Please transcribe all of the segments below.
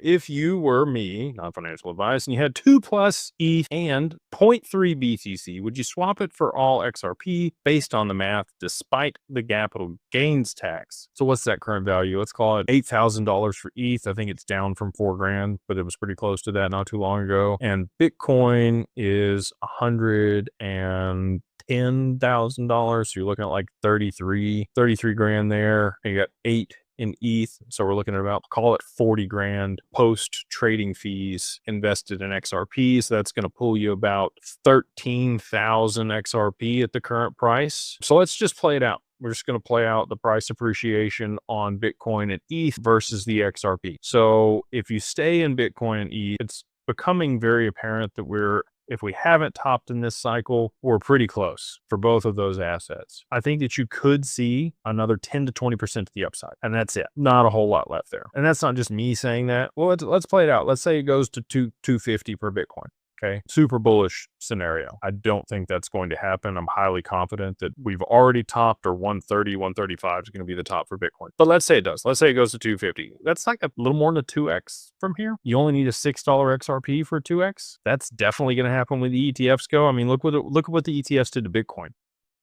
If you were me, not financial advice, and you had 2 plus ETH and zero point 0.3 BTC, would you swap it for all XRP based on the math despite the capital gains tax? So what's that current value? Let's call it $8,000 for ETH. I think it's down from 4 grand, but it was pretty close to that not too long ago. And Bitcoin is 110,000 dollars. So you're looking at like 33 grand there. And you got 8 in ETH. So we're looking at about, call it 40 grand post trading fees invested in XRP. So that's going to pull you about 13,000 XRP at the current price. So let's just play it out. We're just going to play out the price appreciation on Bitcoin and ETH versus the XRP. So if you stay in Bitcoin and ETH, it's becoming very apparent that if we haven't topped in this cycle, we're pretty close for both of those assets. I think that you could see another 10 to 20% to the upside, and that's it. Not a whole lot left there. And that's not just me saying that. Well, let's play it out. Let's say it goes to 250 per Bitcoin. Okay. Super bullish scenario. I don't think that's going to happen. I'm highly confident that we've already topped, or 130, 135 is going to be the top for Bitcoin. But let's say it does. Let's say it goes to 250. That's like a little more than a 2x from here. You only need a $6 XRP for 2x. That's definitely going to happen when the ETFs go. I mean, look what the ETFs did to Bitcoin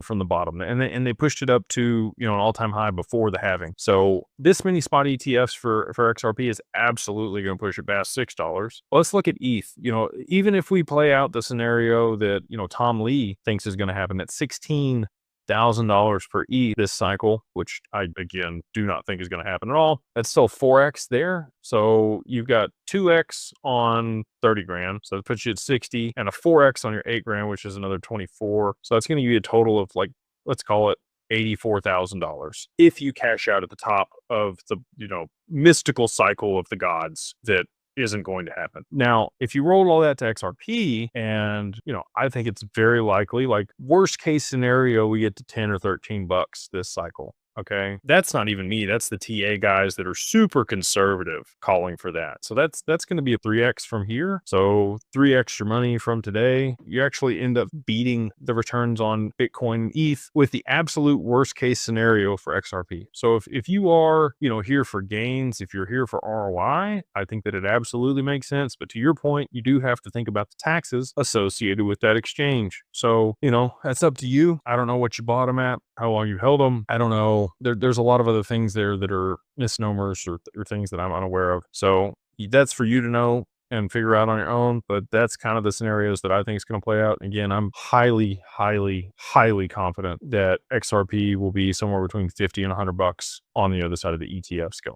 from the bottom, and they pushed it up to an all-time high before the halving. So this many spot ETFs for XRP is absolutely going to push it past $6. Let's look at ETH. Even if we play out the scenario that Tom Lee thinks is going to happen at $16,000 per ETH this cycle, which I again do not think is going to happen at all. That's still 4x there. So you've got 2x on 30 grand. So that puts you at 60, and a 4x on your 8 grand, which is another 24. So that's going to give you a total of, like, let's call it $84,000 if you cash out at the top of the mystical cycle of the gods that isn't going to happen. Now, if you roll all that to XRP, and I think it's very likely, like worst case scenario, we get to 10 or 13 bucks this cycle. Okay. That's not even me. That's the TA guys that are super conservative calling for that. So that's going to be a 3x from here. So 3x your money from today. You actually end up beating the returns on Bitcoin and ETH with the absolute worst case scenario for XRP. So if you are, here for gains, if you're here for ROI, I think that it absolutely makes sense. But to your point, you do have to think about the taxes associated with that exchange. So, that's up to you. I don't know what you bought them at, how long you held them. I don't know. There's a lot of other things there that are misnomers or things that I'm unaware of. So that's for you to know and figure out on your own. But that's kind of the scenarios that I think is going to play out. Again, I'm highly, highly, highly confident that XRP will be somewhere between 50 and 100 bucks on the other side of the ETFs going.